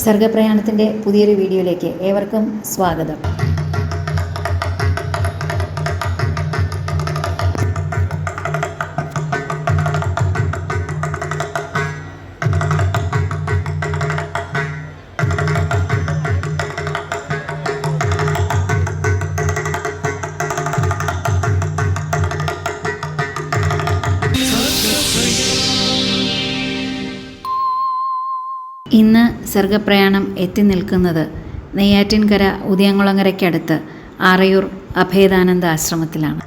സർഗപ്രയാണത്തിൻ്റെ പുതിയൊരു വീഡിയോയിലേക്ക് ഏവർക്കും സ്വാഗതം. ഇന്ന് സർഗപ്രയാണം എത്തി നിൽക്കുന്നത് നെയ്യാറ്റിൻകര ഉദയംകുളങ്ങരയ്ക്കടുത്ത് ആറയൂർ അഭേദാനന്ദ ആശ്രമത്തിലാണ്.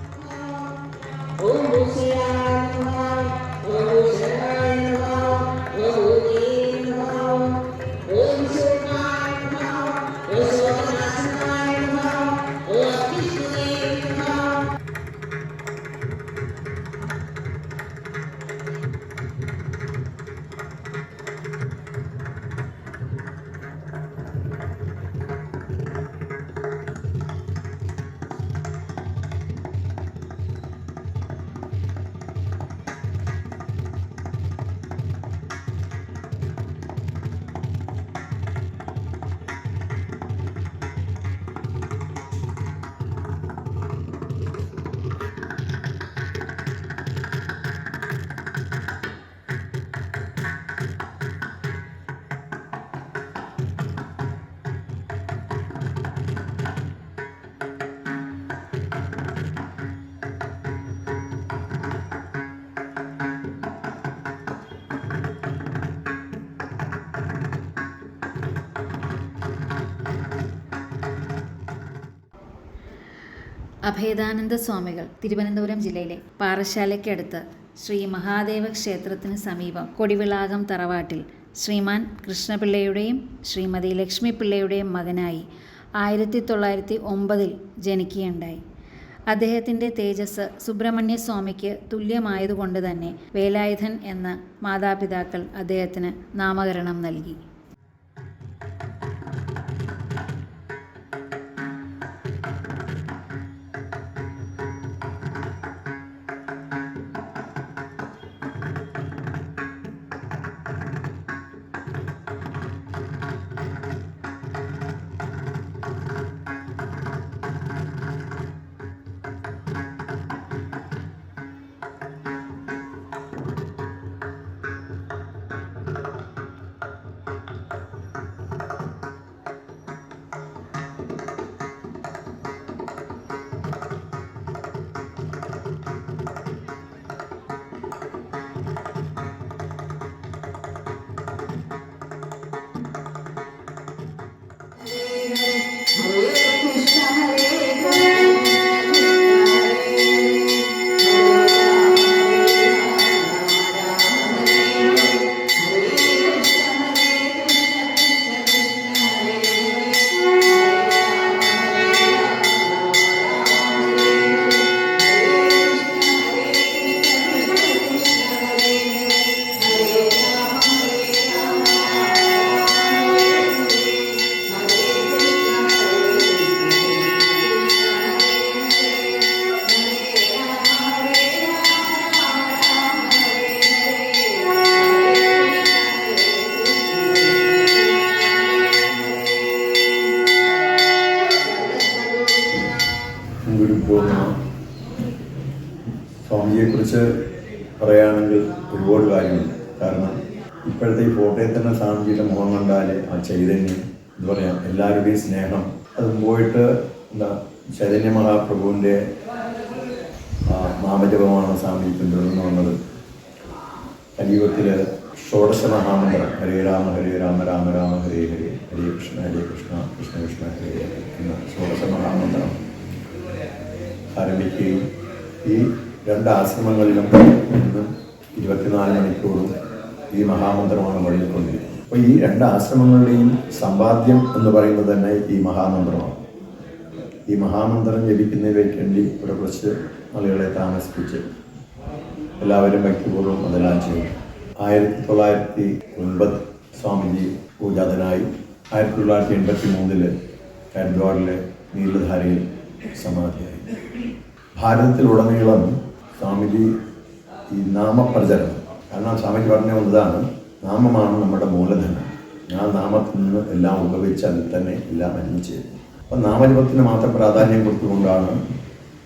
അഭേദാനന്ദ സ്വാമികൾ തിരുവനന്തപുരം ജില്ലയിലെ പാറശാലയ്ക്കടുത്ത് ശ്രീ മഹാദേവ ക്ഷേത്രത്തിന് സമീപം കൊടിവിളാകം തറവാട്ടിൽ ശ്രീമാൻ കൃഷ്ണപിള്ളയുടെയും ശ്രീമതി ലക്ഷ്മിപിള്ളയുടെയും മകനായി 1909 ജനിക്കുകയുണ്ടായി. അദ്ദേഹത്തിൻ്റെ തേജസ് സുബ്രഹ്മണ്യസ്വാമിക്ക് തുല്യമായതുകൊണ്ട് തന്നെ വേലായുധൻ എന്ന മാതാപിതാക്കൾ അദ്ദേഹത്തിന് നാമകരണം നൽകി. സ്വാമിജിയെക്കുറിച്ച് പറയുകയാണെങ്കിൽ ഒരുപാട് കാര്യമുണ്ട്. കാരണം ഇപ്പോഴത്തെ ഈ ഫോട്ടോയിൽ തന്നെ സ്വാമിജിയുടെ മുഖം കണ്ടാൽ ആ ചൈതന്യം, എന്താ പറയുക, എല്ലാവരുടെയും സ്നേഹം, അത് പോയിട്ട് ചൈതന്യ മഹാപ്രഭുവിൻ്റെ നാമജപമാണ് സ്വാമിജി പിന്തുടർന്നു വന്നത്. കലിയുഗത്തിൽ ഷോഡശ മഹാമന്ത്രം ഹരേ രാമ രാമ രാമ ഹരേ ഹരേ, ഹരേ കൃഷ്ണ കൃഷ്ണ കൃഷ്ണ ഹരേ ഹരേ എന്ന ഷോഡശ മഹാമന്ത്രം ആരംഭിക്കുകയും ഈ രണ്ട് ആശ്രമങ്ങളിലും ഇന്നും 24 മണിക്കൂറും ഈ മഹാമന്ത്രമാണ് മുഴങ്ങിക്കൊണ്ടിരിക്കുന്നത്. അപ്പോൾ ഈ രണ്ട് ആശ്രമങ്ങളുടെയും സമ്പാദ്യം എന്ന് പറയുന്നത് തന്നെ ഈ മഹാമന്ത്രമാണ്. ഈ മഹാമന്ത്രം ജപിക്കുന്നതിലേക്ക് വേണ്ടി ഇവിടെ കുറച്ച് ആളുകളെ താമസിപ്പിച്ച് എല്ലാവരും ഭക്തിപൂർവ്വം അതെല്ലാം ചെയ്തു. 1909 സ്വാമിജി പൂജാതനായി. 1983 കാറ്റ്ഗോഡിലെ നീലധാരയിൽ സമാധിയായി. ഭാരതത്തിലുടനീളം സ്വാമിജി ഈ നാമപ്രചരണം, കാരണം സ്വാമിജി പറഞ്ഞു വന്നതാണ് നാമമാണ് നമ്മുടെ മൂലധനം. ആ നാമത്തിൽ നിന്ന് എല്ലാം ഉദ്ഭവിച്ച് അതിൽ തന്നെ എല്ലാം അലിഞ്ഞുചേരും. അപ്പം നാമജപത്തിന് മാത്രം പ്രാധാന്യം കൊടുത്തുകൊണ്ടാണ്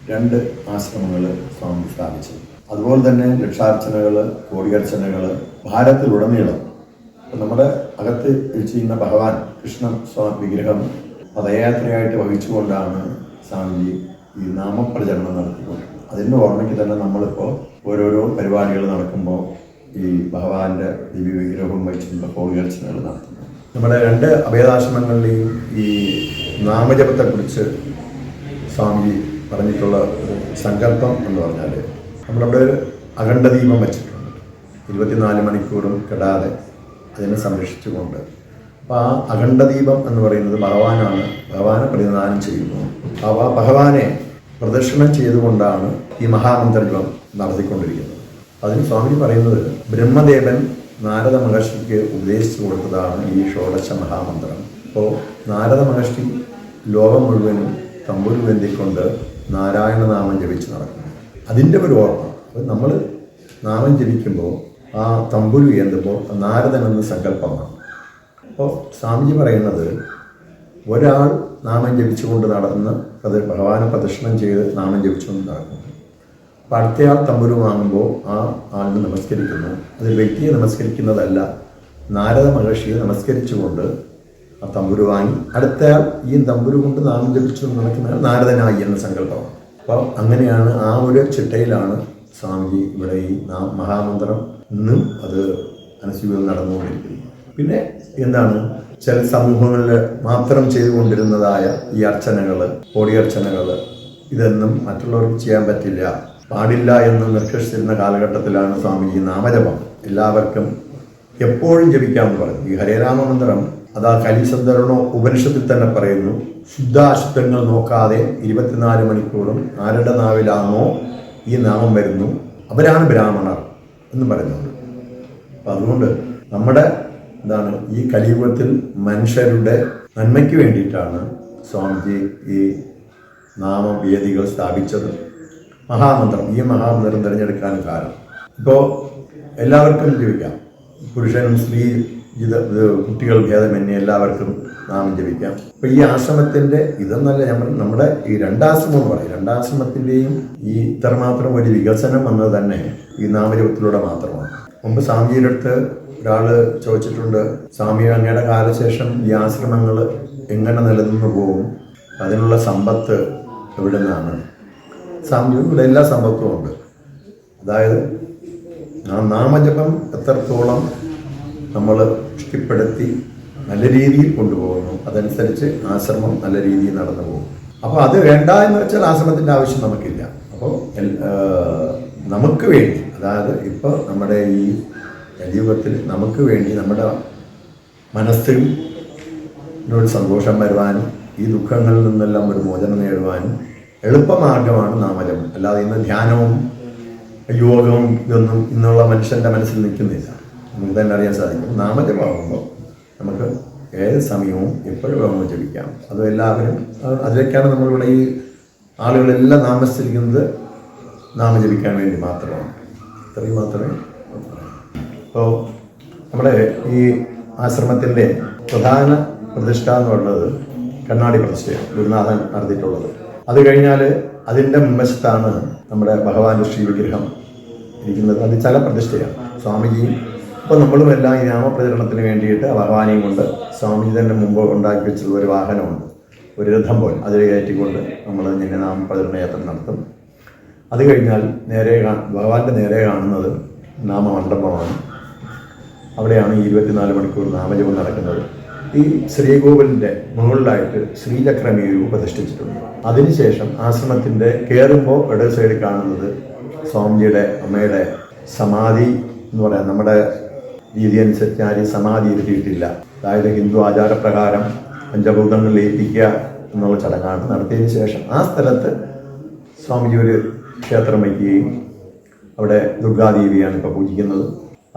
2 ആശ്രമങ്ങൾ സ്വാമി സ്ഥാപിച്ചത്. അതുപോലെ തന്നെ ലക്ഷാർച്ചനകൾ, കോടിയർച്ചനകൾ ഭാരതത്തിലുടനീളം നമ്മുടെ അകത്ത് ചെയ്യുന്ന ഭഗവാൻ കൃഷ്ണ സ്വാമി വിഗ്രഹം പദയാത്രയായിട്ട് വഹിച്ചുകൊണ്ടാണ് സ്വാമിജി ഈ നാമപ്രചരണം നടത്തിക്കൊണ്ട്. അതിൻ്റെ ഓർമ്മയ്ക്ക് തന്നെ നമ്മളിപ്പോൾ ഓരോരോ പരിപാടികൾ നടക്കുമ്പോൾ ഈ ഭഗവാന്റെ ദിവ്യ വിഗ്രഹവും വഹിച്ചുള്ള കോടിയർച്ചനകൾ നടത്തുന്നു. നമ്മുടെ 2 അഭേദാശ്രമങ്ങളിലെയും ഈ നാമജപത്തെക്കുറിച്ച് സ്വാമിജി പറഞ്ഞിട്ടുള്ള ഒരു സങ്കല്പം എന്ന് പറഞ്ഞാൽ, നമ്മളവിടെ ഒരു അഖണ്ഡദീപം വച്ചിട്ടുണ്ട്. 24 മണിക്കൂറും കെടാതെ അതിനെ സംരക്ഷിച്ചുകൊണ്ട്. അപ്പോൾ ആ അഖണ്ഡദീപം എന്ന് പറയുന്നത് ഭഗവാനാണ്. ഭഗവാനെ പ്രതിനിധാനം ചെയ്യുന്നു. അപ്പോൾ ആ ഭഗവാനെ പ്രദക്ഷിണം ചെയ്തുകൊണ്ടാണ് ഈ മഹാമന്ത്രജപം നടത്തിക്കൊണ്ടിരിക്കുന്നത്. അതിന് സ്വാമി പറയുന്നത്, ബ്രഹ്മദേവൻ നാരദ മഹർഷിക്ക് ഉപദേശിച്ചു കൊടുത്തതാണ് ഈ ഷോഡശ മഹാമന്ത്രം. അപ്പോൾ നാരദ മഹർഷി ലോകം മുഴുവനും തമ്പുരു വേന്തിക്കൊണ്ട് നാരായണ നാമം ജപിച്ച് നടക്കുന്നു. അതിൻ്റെ ഒരു ഓർമ്മ. അപ്പോൾ നമ്മൾ നാമം ജപിക്കുമ്പോൾ ആ തമ്പുരു ഏന്തുമ്പോൾ നാരദൻ എന്ന സങ്കല്പമാണ്. അപ്പോൾ സ്വാമിജി പറയുന്നത്, ഒരാൾ നാമം ജപിച്ചുകൊണ്ട് നടന്ന് അത് ഭഗവാനെ പ്രദക്ഷിണം ചെയ്ത് നാമം ജപിച്ചുകൊണ്ട് നടക്കുന്നു. അപ്പോൾ അടുത്തയാൾ തമ്പുരു വാങ്ങുമ്പോൾ ആ ആളിനെ നമസ്കരിക്കുന്നു. അത് വ്യക്തിയെ നമസ്കരിക്കുന്നതല്ല, നാരദ മഹർഷിയെ നമസ്കരിച്ചുകൊണ്ട് ആ തമ്പുരു വാങ്ങി അടുത്തയാൾ ഈ തമ്പുരു കൊണ്ട് നാമം ജപിച്ചു നടക്കുന്ന നാരദനായി എന്ന സങ്കല്പമാണ്. അപ്പോൾ അങ്ങനെയാണ് ആ ഒരു ചിട്ടയിലാണ് സ്വാമിജി ഇവിടെ ഈ മഹാമന്ത്രം ഇന്നും അത് അനുസ്യൂതം നടന്നുകൊണ്ടിരിക്കുന്നത്. പിന്നെ എന്താണ്, ചില സമൂഹങ്ങളിൽ മാത്രം ചെയ്തുകൊണ്ടിരുന്നതായ ഈ അർച്ചനകൾ, കോടിയർച്ചനകൾ, ഇതൊന്നും മറ്റുള്ളവർക്ക് ചെയ്യാൻ പറ്റില്ല, പാടില്ല എന്ന് നിർദ്ദേശിച്ചിരുന്ന കാലഘട്ടത്തിലാണ് സ്വാമിജി നാമജപം എല്ലാവർക്കും എപ്പോഴും ജപിക്കാമെന്ന് പറയുന്നു. ഈ ഹരേരാമമന്ത്രം അതാ കലിസന്ധരണോ ഉപനിഷത്തിൽ തന്നെ പറയുന്നു, ശുദ്ധാശുദ്ധങ്ങൾ നോക്കാതെ 24 മണിക്കൂറും ആരുടെ നാവിലാണോ ഈ നാമം വരുന്നു അവരാണ് ബ്രാഹ്മണർ എന്ന് പറയുന്നുണ്ട്. അപ്പം അതുകൊണ്ട് നമ്മുടെ എന്താണ്, ഈ കലിയുഗത്തിൽ മനുഷ്യരുടെ നന്മയ്ക്ക് വേണ്ടിയിട്ടാണ് സ്വാമിജി ഈ നാമവേദികൾ സ്ഥാപിച്ചത്. മഹാമന്ത്രം, ഈ മഹാമന്ത്രം തിരഞ്ഞെടുക്കാൻ കാരണം ഇപ്പോൾ എല്ലാവർക്കും ജപിക്കാം. പുരുഷനും സ്ത്രീ കുട്ടികൾ ഭേദമന്യേ എല്ലാവർക്കും നാമം ജപിക്കാം. അപ്പോൾ ഈ ആശ്രമത്തിൻ്റെ ഇതെന്നല്ല ഞാൻ പറഞ്ഞു, നമ്മുടെ ഈ 2 ആശ്രമം എന്ന് പറയും, 2 ആശ്രമത്തിൻ്റെയും ഈ ഇത്രമാത്രം ഒരു വികസനം വന്നത് തന്നെ ഈ നാമജപത്തിലൂടെ മാത്രമാണ്. മുമ്പ് സ്വാമിജിയുടെ അടുത്ത് ഒരാൾ ചോദിച്ചിട്ടുണ്ട്, സ്വാമി അങ്ങയുടെ കാലശേഷം ഈ ആശ്രമങ്ങൾ എങ്ങനെ നിലനിന്ന് പോകും, അതിനുള്ള സമ്പത്ത് എവിടെ നിന്നാണ്? സ്വാമിജി ഇവിടെ എല്ലാ സമ്പത്തും ഉണ്ട്. അതായത് ആ നാമജപം എത്രത്തോളം നമ്മൾ പുഷ്ടിപ്പെടുത്തി നല്ല രീതിയിൽ കൊണ്ടുപോകുന്നു, അതനുസരിച്ച് ആശ്രമം നല്ല രീതിയിൽ നടന്നു പോകും. അപ്പോൾ അത് വേണ്ട എന്ന് വെച്ചാൽ ആശ്രമത്തിൻ്റെ ആവശ്യം നമുക്കില്ല. അപ്പോൾ നമുക്ക് വേണ്ടി, അതായത് ഇപ്പോൾ നമ്മുടെ ഈ കലിയുഗത്തിൽ നമുക്ക് വേണ്ടി നമ്മുടെ മനസ്സിനോട് സന്തോഷം വരുവാനും ഈ ദുഃഖങ്ങളിൽ നിന്നെല്ലാം ഒരു മോചനം നേടുവാനും എളുപ്പമാർഗമാണ് നാമജപം. അല്ലാതെ ഇന്ന് ധ്യാനവും യോഗവും ഇതൊന്നും ഇന്നുള്ള മനുഷ്യൻ്റെ മനസ്സിൽ നിൽക്കുന്നില്ല. നമുക്ക് തന്നെ അറിയാൻ സാധിക്കും. നാമജപമാകുമ്പോൾ നമുക്ക് ഏത് സമയവും എപ്പോഴും വേണമെന്ന് ജപിക്കാം. അത് എല്ലാവരും അതിലേക്കാണ് നമ്മളിവിടെ ഈ ആളുകളെല്ലാം നാമസ്ഥിരിക്കുന്നത് നാമജപിക്കാൻ വേണ്ടി മാത്രമാണ്. ഇത്രയും മാത്രമേ. അപ്പോൾ നമ്മുടെ ഈ ആശ്രമത്തിൻ്റെ പ്രധാന പ്രതിഷ്ഠ എന്ന് പറയുന്നത് കണ്ണാടി പ്രതിഷ്ഠയാണ് ഗുരുനാഥൻ നടത്തിയിട്ടുള്ളത്. അത് കഴിഞ്ഞാൽ അതിൻ്റെ മുൻവശത്താണ് നമ്മുടെ ഭഗവാന്റെ ശ്രീവിഗ്രഹം ഇരിക്കുന്നത്. അത് ചലപ്രതിഷ്ഠയാണ്. സ്വാമിജിയും ഇപ്പോൾ നമ്മളുമെല്ലാം ഈ നാമപ്രചരണത്തിന് വേണ്ടിയിട്ട് ഭഗവാനെയും കൊണ്ട് സ്വാമിജി തന്നെ മുമ്പ് ഉണ്ടാക്കി വെച്ചത് ഒരു വാഹനമുണ്ട്, ഒരു രഥം പോലെ. അതിൽ കയറ്റിക്കൊണ്ട് നമ്മൾ ഇങ്ങനെ നാമപ്രചരണ യാത്ര നടത്തും. അത് കഴിഞ്ഞാൽ ഭഗവാന്റെ നേരെ കാണുന്നത് നാമമണ്ഡപമാണ്. അവിടെയാണ് 24 മണിക്കൂർ നാമജപം നടക്കുന്നത്. ഈ ശ്രീകോവിലിൻ്റെ മുകളിലായിട്ട് ശ്രീചക്രമേരു പ്രതിഷ്ഠിച്ചിട്ടുണ്ട്. അതിനുശേഷം ആശ്രമത്തിൻ്റെ കയറുമ്പോൾ ഇടത് സൈഡിൽ കാണുന്നത് സ്വാമിജിയുടെ അമ്മയുടെ സമാധി എന്ന് പറയാം. നമ്മുടെ രീതി അനുസരിച്ച് ആരും സമാധി ഇരുത്തിയിട്ടില്ല. അതായത് ഹിന്ദു ആചാരപ്രകാരം പഞ്ചഭൂതങ്ങൾ ലയിപ്പിക്കുക എന്നുള്ള ചടങ്ങാണ്. നടത്തിയതിന് ശേഷം ആ സ്ഥലത്ത് സ്വാമിജി ഒരു ക്ഷേത്രം വയ്ക്കുകയും അവിടെ ദുർഗാദേവിയാണ് ഇപ്പോൾ പൂജിക്കുന്നത്.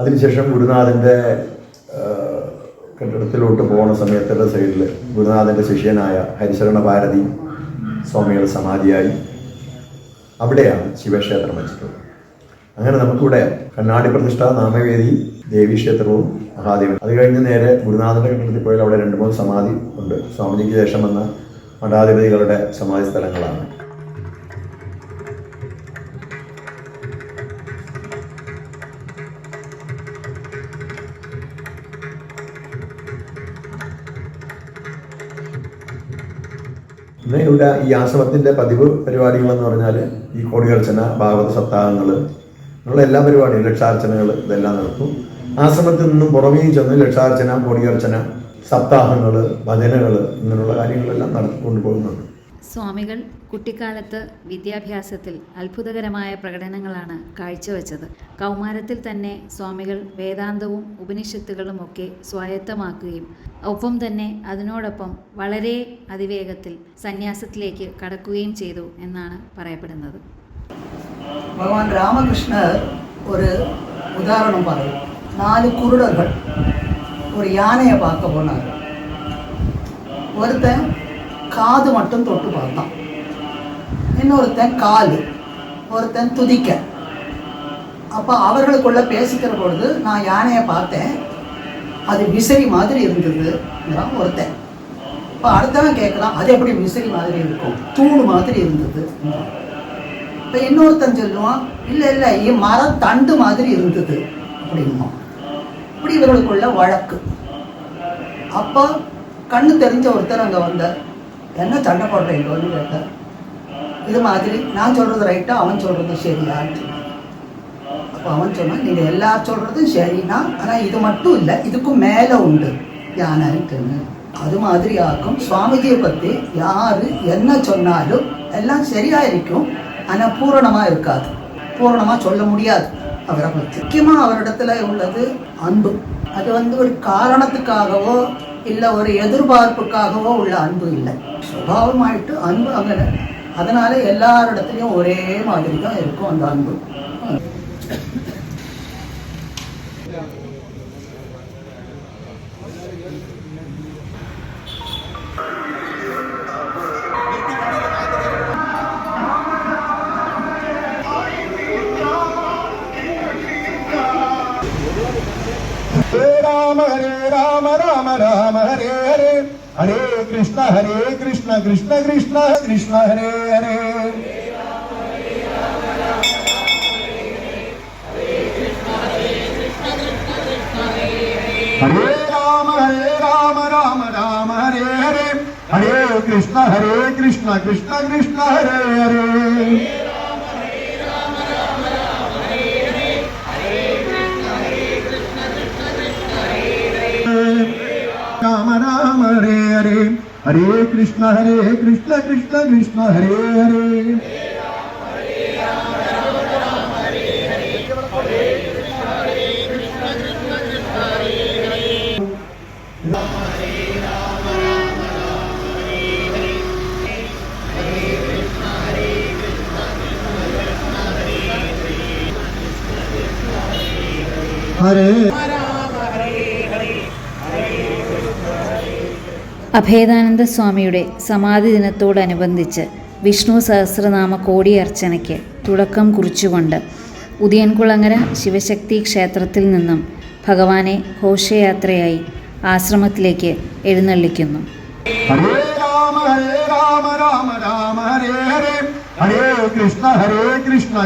അതിനുശേഷം ഗുരുനാഥൻ്റെ കെട്ടിടത്തിലോട്ട് പോകുന്ന സമയത്തുള്ള സൈഡിൽ ഗുരുനാഥൻ്റെ ശിഷ്യനായ ഹരിശരണ ഭാരതി സ്വാമിയുടെ സമാധിയായി അവിടെയാണ് ശിവക്ഷേത്രം വെച്ചിട്ടുള്ളത്. അങ്ങനെ നമുക്കിവിടെ കണ്ണാടി പ്രതിഷ്ഠ, നാമവേദി, ദേവീക്ഷേത്രവും മഹാദേവൻ. അത് കഴിഞ്ഞ് നേരെ ഗുരുനാഥന്റെ കണ്ടത്തിൽ പോയാൽ അവിടെ 2-3 സമാധി ഉണ്ട്. സ്വാമിജിക്ക് ശേഷം വന്ന മഠാധിപതികളുടെ സമാധി സ്ഥലങ്ങളാണ്. പിന്നെ ഇവിടെ ഈ ആശ്രമത്തിൻ്റെ പതിവ് പരിപാടികളെന്ന് പറഞ്ഞാൽ ഈ കോടിയർച്ചന, ഭാഗവത സപ്താഹങ്ങൾ, ഉള്ള എല്ലാ പരിപാടികളും, ലക്ഷാർച്ചനകൾ ഇതെല്ലാം നടത്തും. ആശ്രമത്തിൽ നിന്നും പുറമേ ചെന്ന് ലക്ഷാർച്ചന, കോടിയർച്ചന, സപ്താഹങ്ങൾ, ഭജനകൾ, ഇങ്ങനെയുള്ള കാര്യങ്ങളെല്ലാം നടത്തിക്കൊണ്ടു പോകുന്നുണ്ട്. സ്വാമികൾ കുട്ടിക്കാലത്ത് വിദ്യാഭ്യാസത്തിൽ അത്ഭുതകരമായ പ്രകടനങ്ങളാണ് കാഴ്ചവെച്ചത്. കൗമാരത്തിൽ തന്നെ സ്വാമികൾ വേദാന്തവും ഉപനിഷത്തുകളുമൊക്കെ സ്വായത്തമാക്കുകയും ഒപ്പം തന്നെ അതിനോടൊപ്പം വളരെ അതിവേഗത്തിൽ സന്യാസത്തിലേക്ക് കടക്കുകയും ചെയ്തു എന്നാണ് പറയപ്പെടുന്നത്. ഭഗവാൻ രാമകൃഷ്ണർ ഒരു உதாரணம் പറയും. 4 குருடர்கள் ஒரு யானையை பார்க்க போனார். ஒருத்தன் காது மட்டும் தொட்டு பார்த்தான், இன்னொருத்தன் கால், ஒருத்தன் துதிக்க. அப்போ அவர்களுக்குள்ள பேசிக்கிற பொழுது நான் யானையை பார்த்தேன், அது விசிறி மாதிரி இருந்ததுங்கிறான் ஒருத்தன். இப்போ அடுத்தவன் கேட்குறான், அது எப்படி விசிறி மாதிரி இருக்கும், தூண் மாதிரி இருந்தது. இப்போ இன்னொருத்தன் சொல்லுவான், இல்லை இல்லை மரத்தண்டு மாதிரி இருந்தது அப்படின்னா. இப்படி இவர்களுக்குள்ள வழக்கு. அப்போ கண்ணு தெரிஞ்ச ஒருத்தர் அங்கே வந்தார். என்ன சண்டை போடுறீங்கன்னு கேட்டார். இது மாதிரி நான் சொல்கிறது ரைட்டா, அவன் சொல்கிறது சரியான்னு சொன்னான். அப்போ அவன் சொன்னான், நீங்கள் எல்லாரும் சொல்கிறதும் சரின்னா, ஆனால் இது மட்டும் இல்லை, இதுக்கும் மேலே உண்டு ஞானம்னு. அது மாதிரி ஆகும். சுவாமிஜியை பற்றி யார் என்ன சொன்னாலும் எல்லாம் சரியாக இருக்கும், ஆனால் பூரணமாக இருக்காது, பூரணமாக சொல்ல முடியாது அவரை பற்றி. முக்கியமாக அவரிடத்துல உள்ளது அன்பு. அது ஒரு காரணத்துக்காகவோ இல்லை ஒரு எதிர்பார்ப்புக்காகவோ உள்ள அன்பு இல்லை, சுபாவமாயிட்டு அன்பு அங்கே. அதனால எல்லாரிடத்துலையும் ஒரே மாதிரி தான் இருக்கும் அந்த அன்பு. Hare Rama Rama Rama Hare Hare, Hare Krishna Krishna Krishna Krishna Hare Hare. Hare Rama Rama Rama Hare Hare, Hare Krishna Krishna Krishna Hare Hare. Rama Rama Hare Hare, Hare Krishna Krishna Krishna Hare Hare. Hare Abhedananda സ്വാമിയുടെ സമാധി ദിനത്തോടനുബന്ധിച്ച് വിഷ്ണു സഹസ്രനാമ കോടിയർച്ചനയ്ക്ക് തുടക്കം കുറിച്ചുകൊണ്ട് ഉദിയൻകുളങ്ങര ശിവശക്തി ക്ഷേത്രത്തിൽ നിന്നും ഭഗവാനെ ഘോഷയാത്രയായി ആശ്രമത്തിലേക്ക് എഴുന്നള്ളിക്കുന്നു. ഹരേ രാമ രാമ രാമ ഹരേ ഹരേ, ഹരേ കൃഷ്ണ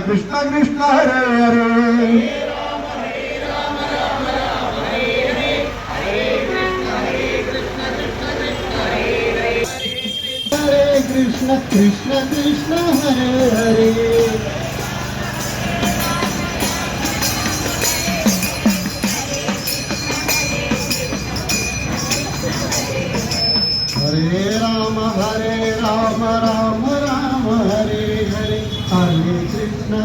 കൃഷ്ണ കൃഷ്ണ ഹരേ ഹരേ. Krishna Krishna Krishna Hare Hare. Hare Rama Rama Rama Hare Hare, Hare Krishna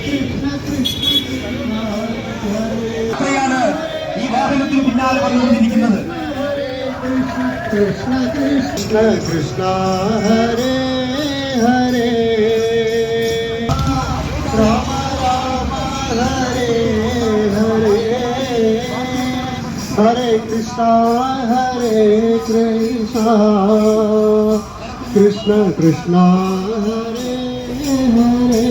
Krishna Krishna Hare Hare. ഈ വാഹനത്തിന് പിന്നാലെ വന്നുകൊണ്ടിരിക്കുന്നത് Krishna Krishna Krishna Hare Hare, Rama Rama Hare Hare, Hare Krishna Krishna Krishna Hare Hare.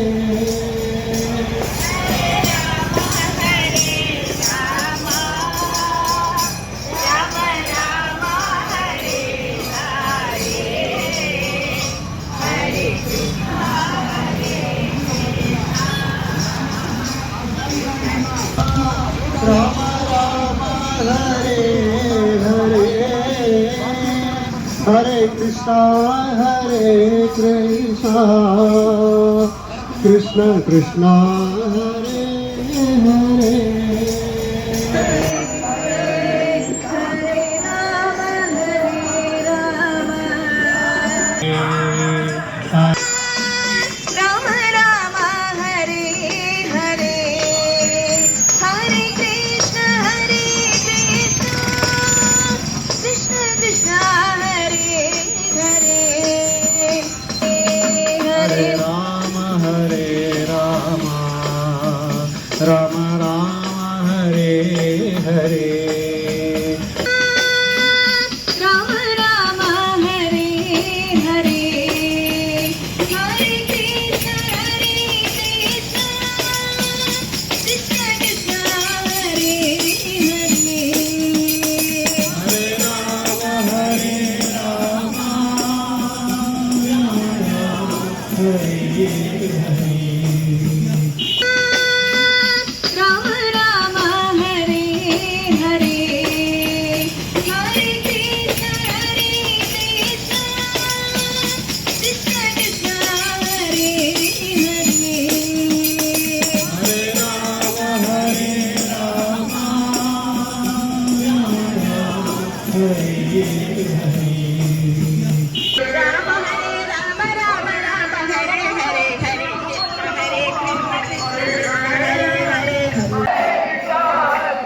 Hare Krishna, Krishna Krishna, Hare Hare. Rama Rama Hare Hare Rama Rama Hare Hare Hare Krishna Krishna Krishna Hare Hare Hare Rama Hare Rama Hare Hare Rama Rama Hare Hare Hare Krishna Krishna Krishna Hare Hare Hare Rama Hare Rama Hare Hare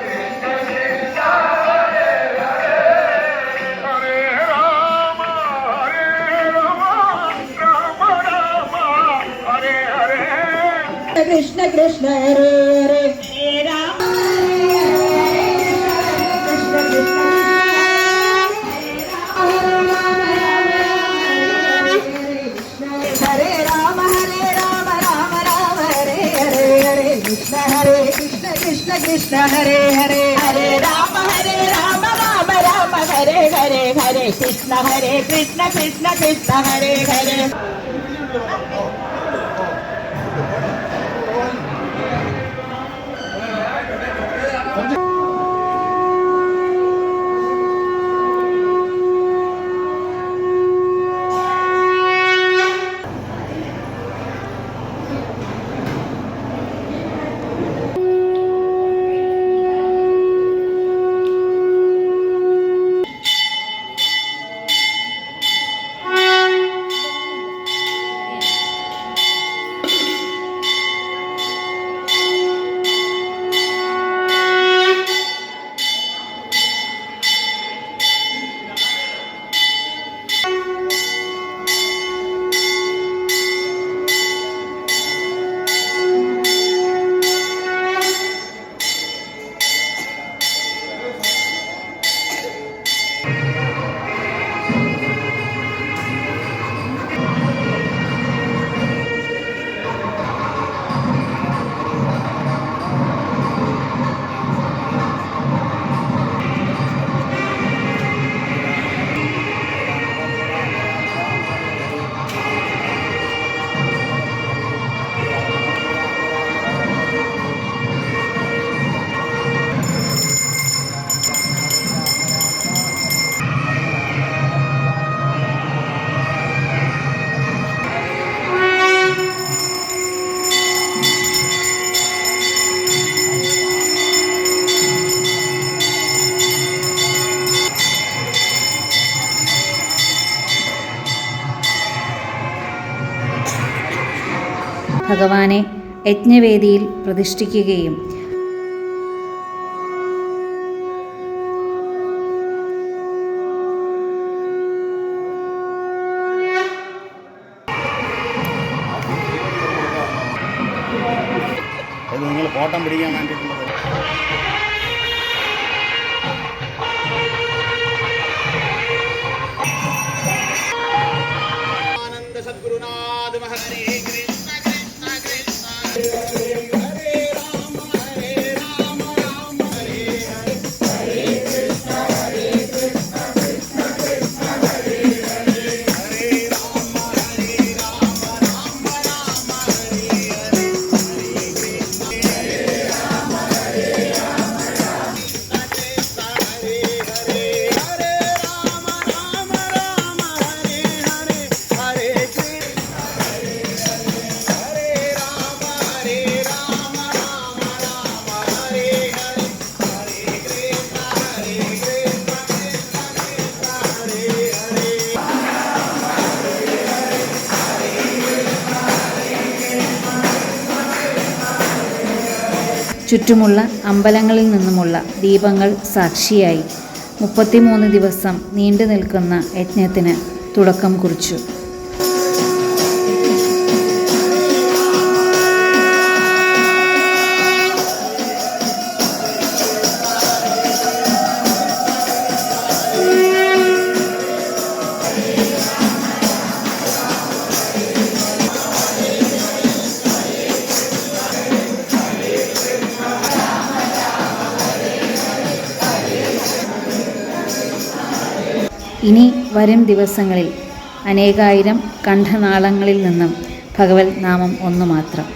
Krishna Krishna Hare Hare Hare Rama Krishna Krishna Hare Rama Rama Rama Hare Hare Hare Krishna Krishna Krishna Hare Hare Hare Rama Rama Rama Hare Hare Hare Krishna Krishna Krishna Hare Hare. ഭഗവാനെ യജ്ഞവേദിയിൽ പ്രതിഷ്ഠിക്കുകയും നിങ്ങൾ photo പിടിക്കാൻ വേണ്ടിയിട്ടുള്ളത് ആനന്ദ സദ്ഗുരുനാഥ മഹർഷി കൃഷ്ണ കൃഷ്ണ കൃഷ്ണ ചുറ്റുമുള്ള അമ്പലങ്ങളിൽ നിന്നുമുള്ള ദീപങ്ങൾ സാക്ഷിയായി 33 ദിവസം നീണ്ടു നിൽക്കുന്ന യജ്ഞത്തിന് തുടക്കം കുറിച്ചു. ഇനി വരും ദിവസങ്ങളിൽ അനേകായിരം കണ്ഠനാളങ്ങളിൽ നിന്നും ഭഗവത് നാമം ഒന്നു മാത്രം.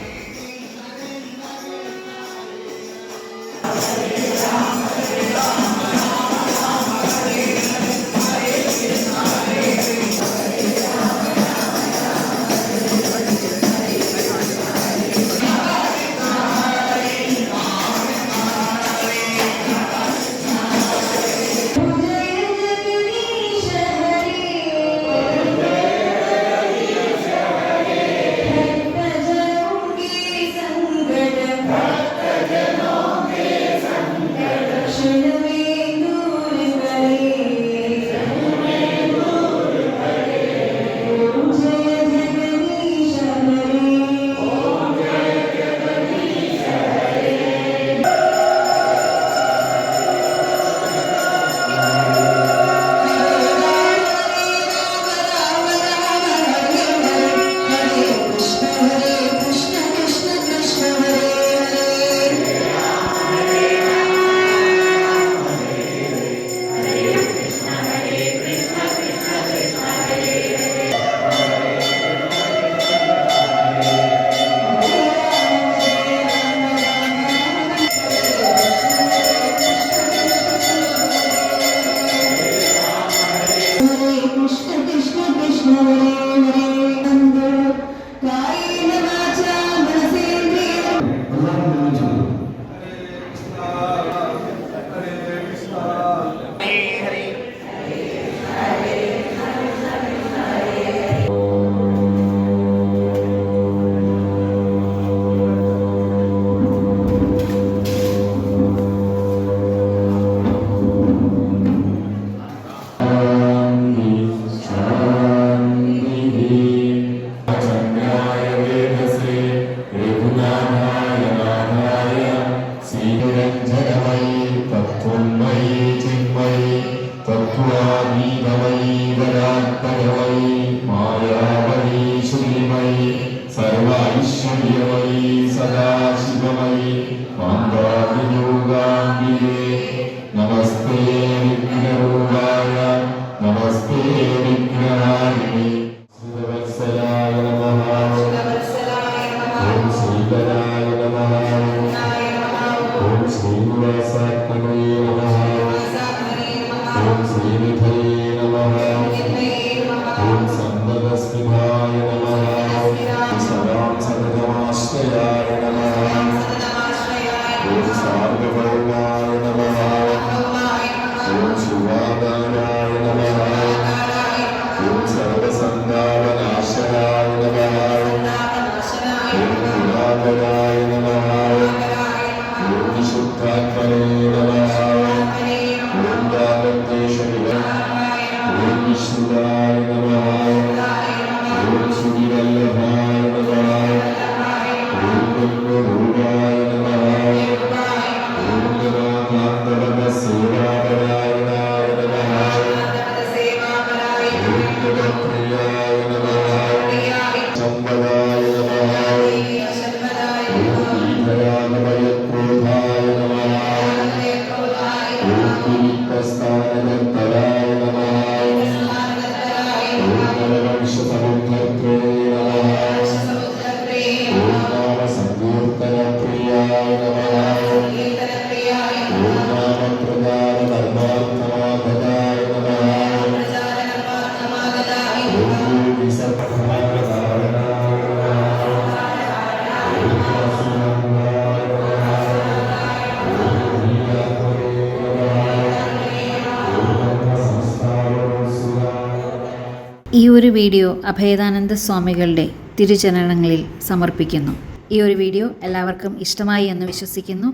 ഈ ഒരു വീഡിയോ അഭേദാനന്ദ സ്വാമികളുടെ തിരുചരണങ്ങളിൽ സമർപ്പിക്കുന്നു. ഈ ഒരു വീഡിയോ എല്ലാവർക്കും ഇഷ്ടമായി എന്ന് വിശ്വസിക്കുന്നു.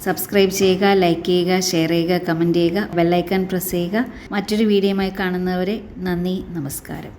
സബ്സ്ക്രൈബ് ചെയ്യുക, ലൈക്ക് ചെയ്യുക, ഷെയർ ചെയ്യുക, കമൻറ്റ് ചെയ്യുക, ബെല്ലൈക്കൺ പ്രസ് ചെയ്യുക. മറ്റൊരു വീഡിയോയുമായി കാണുന്നവരെ നന്ദി, നമസ്കാരം.